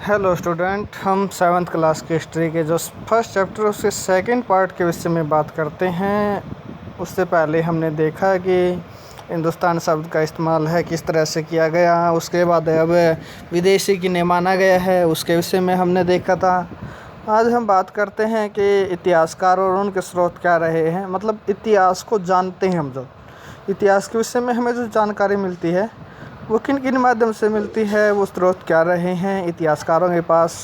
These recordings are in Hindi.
हेलो स्टूडेंट, हम सेवन्थ क्लास की हिस्ट्री के जो फर्स्ट चैप्टर उसके सेकंड पार्ट के विषय में बात करते हैं। उससे पहले हमने देखा कि हिंदुस्तान शब्द का इस्तेमाल है किस तरह से किया गया, उसके बाद अब विदेशी किन्हें माना गया है उसके विषय में हमने देखा था। आज हम बात करते हैं कि इतिहासकार और उनके स्रोत क्या रहे हैं, मतलब इतिहास को जानते हैं हम। जो इतिहास के विषय में हमें जो जानकारी मिलती है वो किन किन माध्यम से मिलती है, वो स्रोत क्या रहे हैं इतिहासकारों के पास।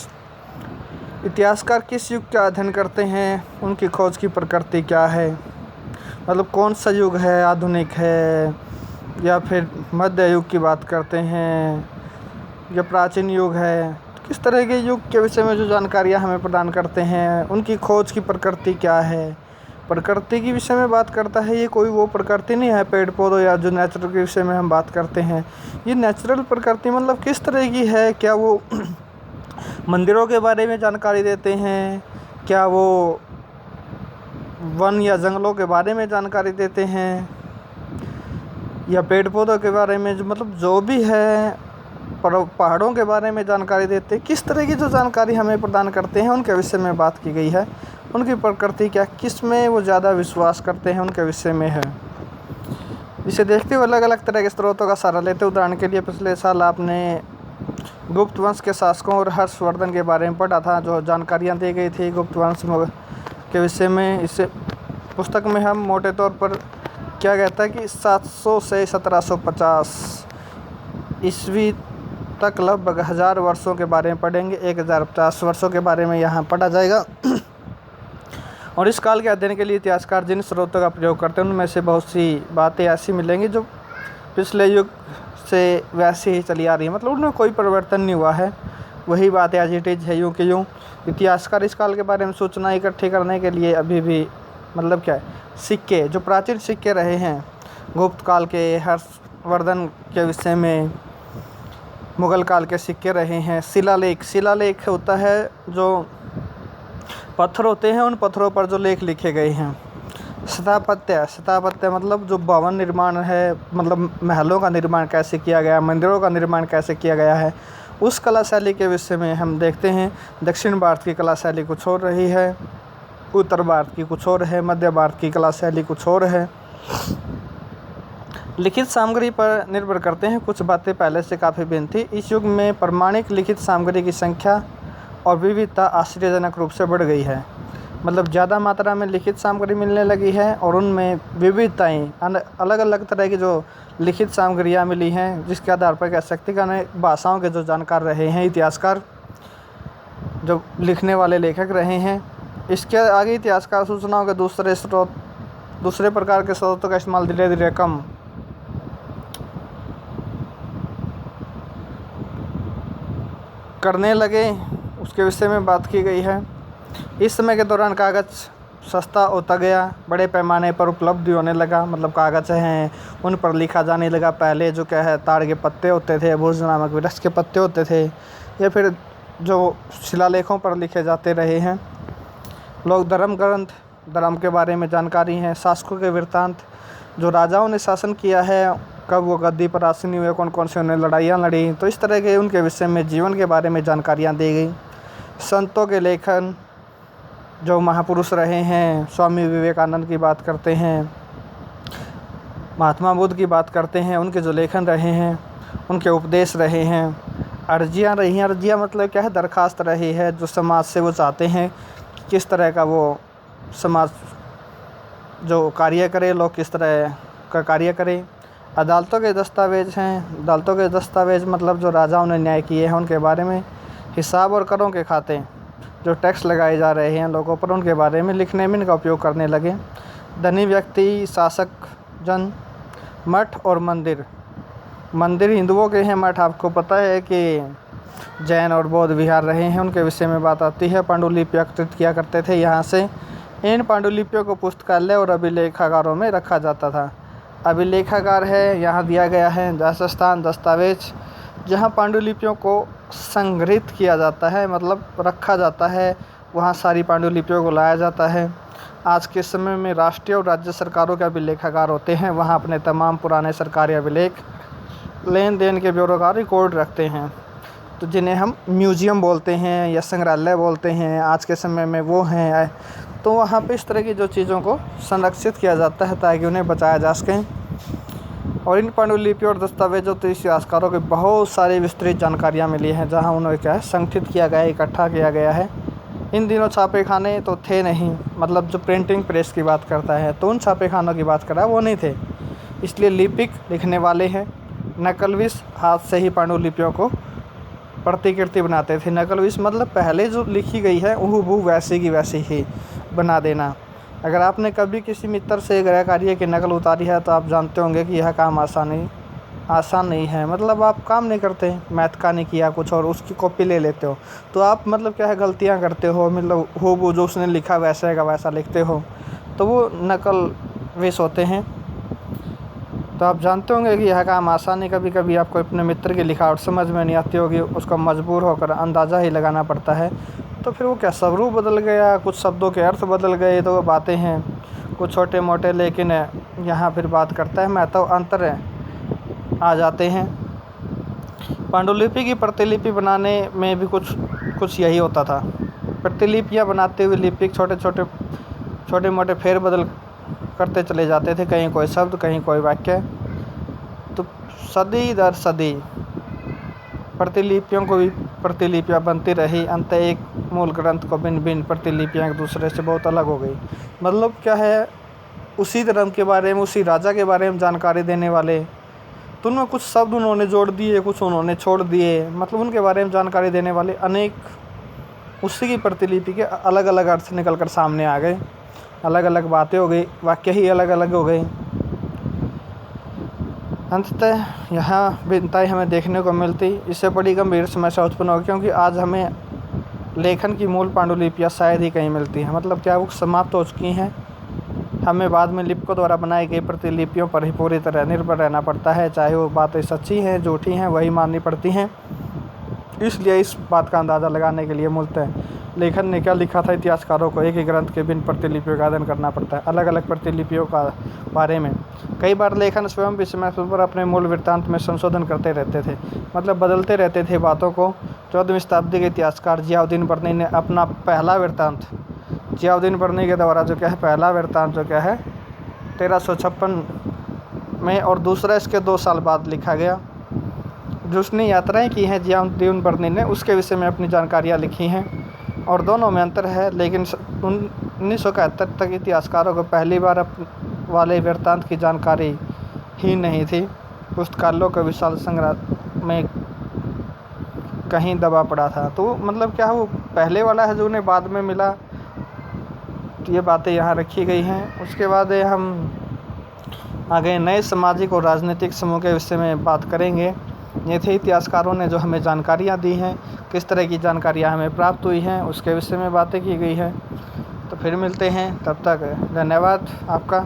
इतिहासकार किस युग का अध्ययन करते हैं, उनकी खोज की प्रकृति क्या है, मतलब कौन सा युग है, आधुनिक है या फिर मध्य युग की बात करते हैं या प्राचीन युग है। किस तरह के युग के विषय में जो जानकारियाँ हमें प्रदान करते हैं, उनकी खोज की प्रकृति क्या है। प्रकृति के विषय में बात करता है, ये कोई वो प्रकृति नहीं है पेड़ पौधों या जो नेचुरल के विषय में हम बात करते हैं। ये नेचुरल प्रकृति मतलब किस तरह की है, क्या वो मंदिरों के बारे में जानकारी देते हैं, क्या वो वन या जंगलों के बारे में जानकारी देते हैं, या पेड़ पौधों के बारे में, जो मतलब जो भी है पहाड़ों के बारे में जानकारी देते हैं। किस तरह की जो जानकारी हमें प्रदान करते हैं उनके विषय में बात की गई है। उनकी प्रकृति क्या, किस में वो ज़्यादा विश्वास करते हैं, उनके विषय में है। इसे देखते हुए अलग अलग तरह के स्रोतों का सहारा लेते हैं। उदाहरण के लिए पिछले साल आपने गुप्त वंश के शासकों और हर्षवर्धन के बारे में पढ़ा था, जो जानकारियाँ दी गई थी गुप्त वंश के विषय में। इसे पुस्तक में हम मोटे तौर पर क्या कहता है कि 700 से 1750 ईस्वी तक लगभग 1000 वर्षों के बारे में पढ़ेंगे। 1050 वर्षों के बारे में यहाँ पढ़ा जाएगा। और इस काल के अध्ययन के लिए इतिहासकार जिन स्रोतों का प्रयोग करते हैं उनमें से बहुत सी बातें ऐसी मिलेंगी जो पिछले युग से वैसी ही चली आ रही है, मतलब उनमें कोई परिवर्तन नहीं हुआ है, वही बात एज इट इज़ है, यूँ कि यूँ। इतिहासकार इस काल के बारे में सूचना इकट्ठी करने के लिए अभी भी मतलब क्या है, सिक्के, जो प्राचीन सिक्के रहे हैं गुप्त काल के, हर्षवर्धन के विषय में, मुग़ल काल के सिक्के रहे हैं। शिलालेख होता है, जो पत्थर होते हैं, उन पत्थरों पर जो लेख लिखे गए हैं। स्थापत्य मतलब जो भवन निर्माण है, मतलब महलों का निर्माण कैसे किया गया, मंदिरों का निर्माण कैसे किया गया है, उस कला शैली के विषय में हम देखते हैं। दक्षिण भारत की कला शैली कुछ और रही है, उत्तर भारत की कुछ और है, मध्य भारत की कला शैली कुछ और है। लिखित सामग्री पर निर्भर करते हैं, कुछ बातें पहले से काफ़ी भिन्न थी। इस युग में प्रमाणिक लिखित सामग्री की संख्या और विविधता आश्चर्यजनक रूप से बढ़ गई है, मतलब ज़्यादा मात्रा में लिखित सामग्री मिलने लगी है और उनमें विविधताएँ, अलग अलग तरह की जो लिखित सामग्रियाँ मिली हैं, जिसके आधार पर कह सकते हैं कि अनेक भाषाओं के जो जानकार रहे हैं इतिहासकार, जो लिखने वाले लेखक रहे हैं। इसके आगे इतिहासकार सूचनाओं के दूसरे प्रकार के स्रोतों का इस्तेमाल धीरे धीरे कम करने लगे, उसके विषय में बात की गई है। इस समय के दौरान कागज़ सस्ता होता गया, बड़े पैमाने पर उपलब्ध होने लगा, मतलब कागज़ हैं उन पर लिखा जाने लगा। पहले जो क्या है, ताड़ के पत्ते होते थे, भुज नामक वृक्ष के पत्ते होते थे, या फिर जो शिलालेखों पर लिखे जाते रहे हैं। लोग धर्म के बारे में जानकारी है, शासकों के वृत्तांत, जो राजाओं ने शासन किया है, कब वो गद्दी पर आसीन हुए, कौन कौन से उन्हें लड़ाइयाँ लड़ी, तो इस तरह के उनके विषय में, जीवन के बारे में जानकारियाँ दी गई। संतों के लेखन, जो महापुरुष रहे हैं, स्वामी विवेकानंद की बात करते हैं, महात्मा बुद्ध की बात करते हैं, उनके जो लेखन रहे हैं, उनके उपदेश रहे हैं। अर्जियाँ रही हैं, अर्जियाँ मतलब क्या है, दरख्वास्त रही है, जो समाज से वो चाहते हैं किस तरह का वो समाज जो कार्य करे, लोग किस तरह का कार्य करें। अदालतों के दस्तावेज हैं, अदालतों के दस्तावेज मतलब जो राजाओं ने न्याय किए हैं उनके बारे में। हिसाब और करों के खाते, जो टैक्स लगाए जा रहे हैं लोगों पर, उनके बारे में लिखने में इनका उपयोग करने लगे। धनी व्यक्ति, शासक, जन, मठ और मंदिर हिंदुओं के हैं, मठ आपको पता है कि जैन और बौद्ध विहार रहे हैं, उनके विषय में बात आती है। पांडुलिपि एकत्रित किया करते थे यहाँ से। इन पांडुलिपियों को पुस्तकालय और अभिलेखागारों में रखा जाता था। अभिलेखागार है, यहाँ दिया गया है राजस्थान दस्तावेज, जहाँ पांडुलिपियों को संग्रहित किया जाता है, मतलब रखा जाता है, वहाँ सारी पांडुलिपियों को लाया जाता है। आज के समय में राष्ट्रीय और राज्य सरकारों के अभिलेखागार होते हैं, वहाँ अपने तमाम पुराने सरकारी अभिलेख, लेन देन के ब्यौरे का रिकॉर्ड रखते हैं। तो जिन्हें हम म्यूज़ियम बोलते हैं या संग्रहालय बोलते हैं आज के समय में, वो हैं। तो वहाँ पे इस तरह की जो चीज़ों को संरक्षित किया जाता है ताकि उन्हें बचाया जा सके। और इन पांडुलिपियों और दस्तावेजों तो इतिहासकारों की बहुत सारी विस्तृत जानकारियाँ मिली हैं, जहाँ उन्हें क्या है संगठित किया गया है, इकट्ठा किया गया है। इन दिनों छापे खाने तो थे नहीं, मतलब जो प्रिंटिंग प्रेस की बात करता है तो उन छापे खानों की बात कर रहा है वो नहीं थे, इसलिए लिपिक लिखने वाले हैं। नकलविश हाथ से ही पांडुलिपियों को प्रतिकृति बनाते थे। नकलविश मतलब पहले जो लिखी गई है हूबहू वैसी की वैसी ही बना देना। अगर आपने कभी किसी मित्र से गृह कार्य की नकल उतारी है तो आप जानते होंगे कि यह काम आसान नहीं है। मतलब आप काम नहीं करते, मैथ का नहीं किया कुछ और उसकी कॉपी ले लेते हो, तो आप मतलब क्या है गलतियां करते हो, मतलब हूबहू जो उसने लिखा वैसे का वैसा लिखते हो, तो वो नकलविश होते हैं। तो आप जानते होंगे कि यह काम आसान है। कभी कभी आपको अपने मित्र की लिखावट समझ में नहीं आती होगी, उसको मजबूर होकर अंदाज़ा ही लगाना पड़ता है। तो फिर वो क्या स्वरूप बदल गया, कुछ शब्दों के अर्थ बदल गए, तो वो बातें हैं कुछ छोटे मोटे, लेकिन यहाँ फिर बात करता है महत्व अंतर आ जाते हैं। पांडुलिपि की प्रतिलिपि बनाने में भी कुछ यही होता था। प्रतिलिपियाँ बनाते हुए लिपिक छोटे मोटे फेरबदल करते चले जाते थे, कहीं कोई शब्द कहीं कोई वाक्य। तो सदी दर सदी प्रतिलिपियों को भी प्रतिलिपियाँ बनती रही। अंत एक मूल ग्रंथ को भिन्न भिन्न प्रतिलिपियाँ एक दूसरे से बहुत अलग हो गई। मतलब क्या है, उसी धर्म के बारे में, उसी राजा के बारे में जानकारी देने वाले, तो उनमें कुछ शब्द उन्होंने जोड़ दिए, कुछ उन्होंने छोड़ दिए, मतलब उनके बारे में जानकारी देने वाले अनेक उसी की प्रतिलिपि के अलग अलग अर्थ निकल कर सामने आ गए, अलग अलग बातें हो गई, वाक्य ही अलग अलग हो गए। अंततः यहाँ भिन्नताएँ हमें देखने को मिलती। इससे बड़ी गंभीर समस्या उत्पन्न होगी, क्योंकि आज हमें लेखन की मूल पांडुलिपियाँ शायद ही कहीं मिलती हैं। मतलब क्या वो समाप्त हो चुकी हैं। हमें बाद में लिपिकों द्वारा बनाई गई प्रतिलिपियों पर ही पूरी तरह निर्भर रहना पड़ता है, चाहे वो बातें सच्ची हैं झूठी हैं वही माननी पड़ती हैं। इसलिए इस बात का अंदाज़ा लगाने के लिए मूलतः लेखन ने क्या लिखा था, इतिहासकारों को एक ही ग्रंथ के भिन्न प्रतिलिपियों का अध्ययन करना पड़ता है, अलग अलग प्रतिलिपियों का बारे में। कई बार लेखन स्वयं भी समय पर अपने मूल वृत्तांत में संशोधन करते रहते थे, मतलब बदलते रहते थे बातों को। 14वीं शताब्दी के इतिहासकार जियाउद्दीन बर्नी ने अपना पहला वृत्तांत, जियाउद्दीन बर्नी के द्वारा जो क्या है पहला वृत्तांत जो क्या है 1356 में, और दूसरा इसके 2 साल बाद लिखा गया। जो उसने यात्राएं की हैं जियाउद्दीन बर्नी ने, उसके विषय में अपनी जानकारियाँ लिखी हैं, और दोनों में अंतर है। लेकिन 1971 तक इतिहासकारों को पहली बार वाले वृत्तांत की जानकारी ही नहीं थी। पुस्तकालयों के विशाल संग्रह में कहीं दबा पड़ा था। तो मतलब क्या वो पहले वाला है जो उन्हें बाद में मिला। तो ये बातें यहाँ रखी गई हैं। उसके बाद हम आगे नए सामाजिक और राजनीतिक समूह के विषय में बात करेंगे। ये थे इतिहासकारों ने जो हमें जानकारियाँ दी हैं, किस तरह की जानकारियाँ हमें प्राप्त हुई हैं, उसके विषय में बातें की गई हैं। तो फिर मिलते हैं, तब तक धन्यवाद आपका।